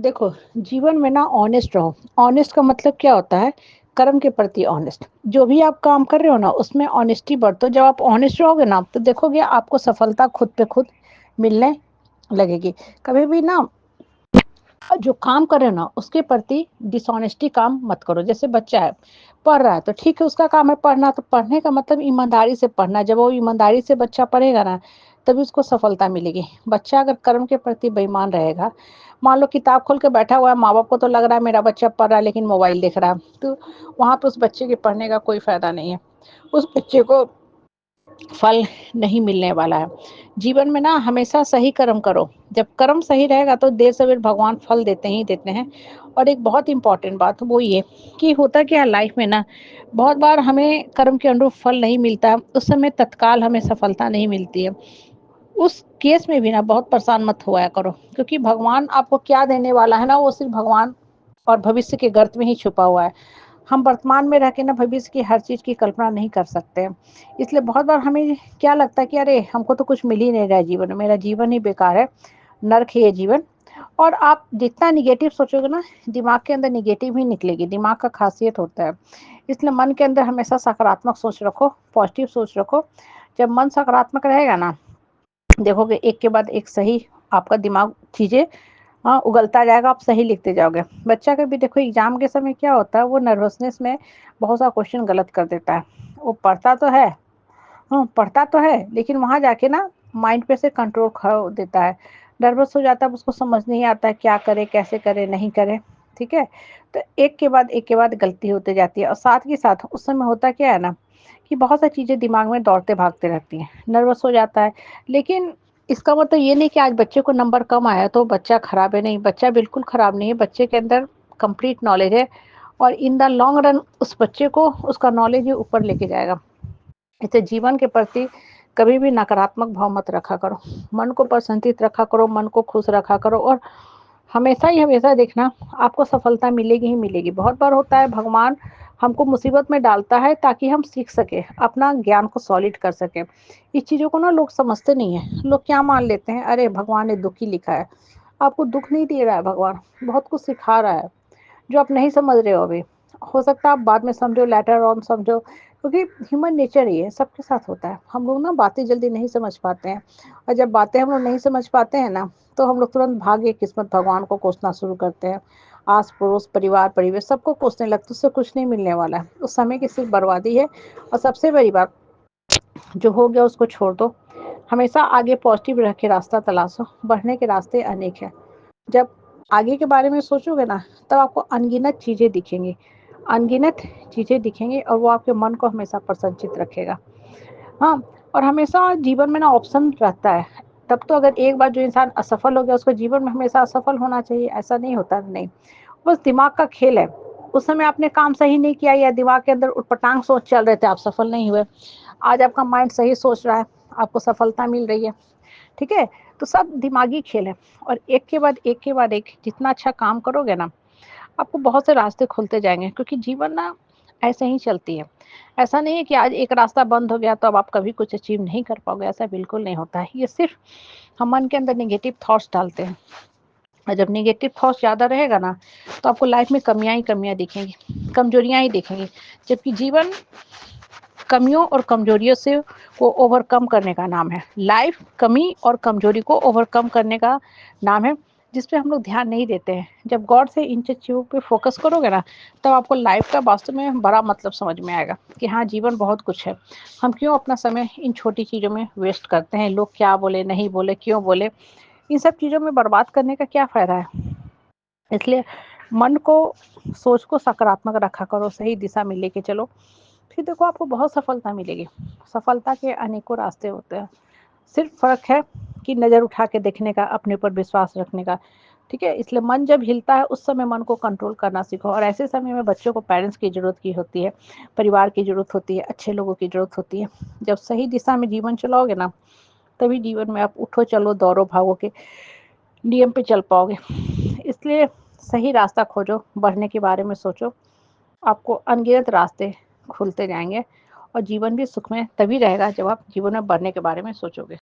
देखो, जीवन में ना ऑनेस्ट रहो। ऑनेस्ट का मतलब क्या होता है? कर्म के प्रति ऑनेस्ट। जो भी आप काम कर रहे हो ना, उसमें ऑनेस्टी बरतो। जब आप ऑनेस्ट रहोगे ना, तो देखोगे आपको सफलता खुद पे खुद मिलने लगेगी। कभी भी ना जो काम कर रहे हो ना, उसके प्रति डिसऑनेस्टी काम मत करो। जैसे बच्चा है, पढ़ रहा है तो ठीक है, उसका काम है पढ़ना, तो पढ़ने का मतलब ईमानदारी से पढ़ना। जब वो ईमानदारी से बच्चा पढ़ेगा ना, तभी उसको सफलता मिलेगी। बच्चा अगर कर्म के प्रति बेईमान रहेगा, मान लो किताब खोल के बैठा हुआ है, माँ बाप को तो लग रहा है मेरा बच्चा पढ़ रहा है, लेकिन मोबाइल देख रहा है, तो वहाँ पे उस बच्चे के पढ़ने का कोई फायदा नहीं है। उस बच्चे को फल नहीं मिलने वाला है। जीवन में ना हमेशा सही कर्म करो। जब कर्म सही रहेगा तो देर सवेर भगवान फल देते ही देते हैं। और एक बहुत इम्पोर्टेंट बात वो ये कि होता क्या है लाइफ में ना, बहुत बार हमें कर्म के अनुरूप फल नहीं मिलता है, उस समय तत्काल हमें सफलता नहीं मिलती है। उस केस में भी ना बहुत परेशान मत हुआ करो, क्योंकि भगवान आपको क्या देने वाला है ना, वो सिर्फ भगवान और भविष्य के गर्त में ही छुपा हुआ है। हम वर्तमान में रह के ना भविष्य की हर चीज़ की कल्पना नहीं कर सकते हैं। इसलिए बहुत बार हमें क्या लगता है कि अरे हमको तो कुछ मिल ही नहीं रहा है जीवन में, मेरा जीवन ही बेकार है, नर्क है ये जीवन। और आप जितना निगेटिव सोचोगे ना, दिमाग के अंदर निगेटिव ही निकलेगी। दिमाग का खासियत होता है। इसलिए मन के अंदर हमेशा सकारात्मक सोच रखो, पॉजिटिव सोच रखो। जब मन सकारात्मक रहेगा ना, देखोगे एक के बाद एक सही आपका दिमाग चीज़ें उगलता जाएगा, आप सही लिखते जाओगे। बच्चा का भी देखो एग्ज़ाम के समय क्या होता है, वो नर्वसनेस में बहुत सा क्वेश्चन गलत कर देता है। वो पढ़ता तो है, पढ़ता तो है, लेकिन वहाँ जाके ना माइंड पे से कंट्रोल खो देता है। नर्वस हो जाता है, उसको समझ नहीं आता है क्या करे, कैसे करे, नहीं करे, ठीक है? तो एक के बाद गलती होते जाती है, और साथ के साथ उस समय होता क्या है ना, कि बहुत सारी चीज़ें दिमाग में दौड़ते-भागते रहती हैं, नर्वस हो जाता है। लेकिन इसका मतलब ये नहीं कि आज बच्चे को नंबर कम आया तो बच्चा खराब है, नहीं, बच्चा बिल्कुल खराब नहीं है, बच्चे के अंदर कंप्लीट नॉलेज है। और इन द लॉन्ग रन उस बच्चे को उसका नॉलेज ही ऊपर लेके जाएगा। इससे जीवन के प्रति कभी भी नकारात्मक भाव मत रखा करो। मन को प्रसन्नचित्त रखा करो, मन को खुश रखा करो, और हमेशा ही हमेशा देखना आपको सफलता मिलेगी ही मिलेगी। बहुत बार होता है भगवान हमको मुसीबत में डालता है ताकि हम सीख सके, अपना ज्ञान को सॉलिड कर सके। इस चीज़ों को ना लोग समझते नहीं है। लोग क्या मान लेते हैं, अरे भगवान ने दुख ही लिखा है। आपको दुख नहीं दे रहा है भगवान, बहुत कुछ सिखा रहा है जो आप नहीं समझ रहे हो अभी। हो सकता है आप बाद में समझो, लेटर ऑन समझो, क्योंकि ह्यूमन नेचर ही है, सबके साथ होता है। हम लोग ना बातें जल्दी नहीं समझ पाते हैं, और जब बातें हम लोग नहीं समझ पाते हैं ना, तो हम लोग तुरंत भाग्य किस्मत भगवान को कोसना शुरू करते हैं। आस पड़ोस परिवार परिवेश सबको कोसने लगते, उससे कुछ नहीं मिलने वाला है, उस समय की सिर्फ बर्बादी है। और सबसे बड़ी बात, जो हो गया उसको छोड़ दो। हमेशा आगे पॉजिटिव रह के रास्ता तलाशो, बढ़ने के रास्ते अनेक हैं। जब आगे के बारे में सोचोगे ना, तब आपको अनगिनत चीज़ें दिखेंगी, अनगिनत चीज़ें दिखेंगी, और वो आपके मन को हमेशा प्रसन्नचित्त रखेगा। हाँ, और हमेशा जीवन में ना ऑप्शन रहता है। तब तो अगर एक बार जो इंसान असफल हो गया, उसको जीवन में हमेशा असफल होना चाहिए, ऐसा नहीं होता, नहीं। बस दिमाग का खेल है। उस समय आपने काम सही नहीं किया, या दिमाग के अंदर उटपटांग सोच चल रहे थे, आप सफल नहीं हुए। आज आपका माइंड सही सोच रहा है, आपको सफलता मिल रही है, ठीक है? तो सब दिमागी खेल है। और एक के बाद एक के बाद एक जितना अच्छा काम करोगे ना, आपको बहुत से रास्ते खुलते जाएँगे, क्योंकि जीवन ना ऐसे ही चलती है। ऐसा नहीं है कि आज एक रास्ता बंद हो गया तो अब आप कभी कुछ अचीव नहीं कर पाओगे, ऐसा बिल्कुल नहीं होता है। ये सिर्फ़ हम मन के अंदर नेगेटिव थॉट्स डालते हैं, और जब नेगेटिव थॉट्स ज़्यादा रहेगा ना, तो आपको लाइफ़ में कमियाँ ही कमियाँ दिखेंगी, कमज़ोरियाँ ही दिखेंगी। जबकि जीवन कमियों और कमज़ोरियों से को ओवरकम करने का नाम है। लाइफ़ कमी और कमज़ोरी को ओवरकम करने का नाम है, जिस पे हम लोग ध्यान नहीं देते हैं। जब गॉड से इन चीज़ों पे फ़ोकस करोगे ना, तब आपको लाइफ़ का वास्तव में बड़ा मतलब समझ में आएगा कि हाँ, जीवन बहुत कुछ है। हम क्यों अपना समय इन छोटी चीज़ों में वेस्ट करते हैं? लोग क्या बोले, नहीं बोले, क्यों बोले? इन सब चीज़ों में बर्बाद करने का क्या फ़ायदा है? इसलिए मन को, सोच को सकारात्मक रखा करो, सही दिशा में लेके चलो, फिर देखो आपको बहुत सफलता मिलेगी। सफलता के अनेकों रास्ते होते हैं, सिर्फ फ़र्क है कि नज़र उठा के देखने का, अपने ऊपर विश्वास रखने का, ठीक है? इसलिए मन जब हिलता है, उस समय मन को कंट्रोल करना सीखो, और ऐसे समय में बच्चों को पेरेंट्स की ज़रूरत की होती है, परिवार की ज़रूरत होती है, अच्छे लोगों की ज़रूरत होती है। जब सही दिशा में जीवन चलाओगे ना, तभी जीवन में आप उठो, चलो, दौड़ो, भागो के नियम पे चल पाओगे। इसलिए सही रास्ता खोजो, बढ़ने के बारे में सोचो, आपको अनगिनत रास्ते खुलते जाएँगे, और जीवन भी सुखमय तभी रहेगा जब आप जीवन में बढ़ने के बारे में सोचोगे।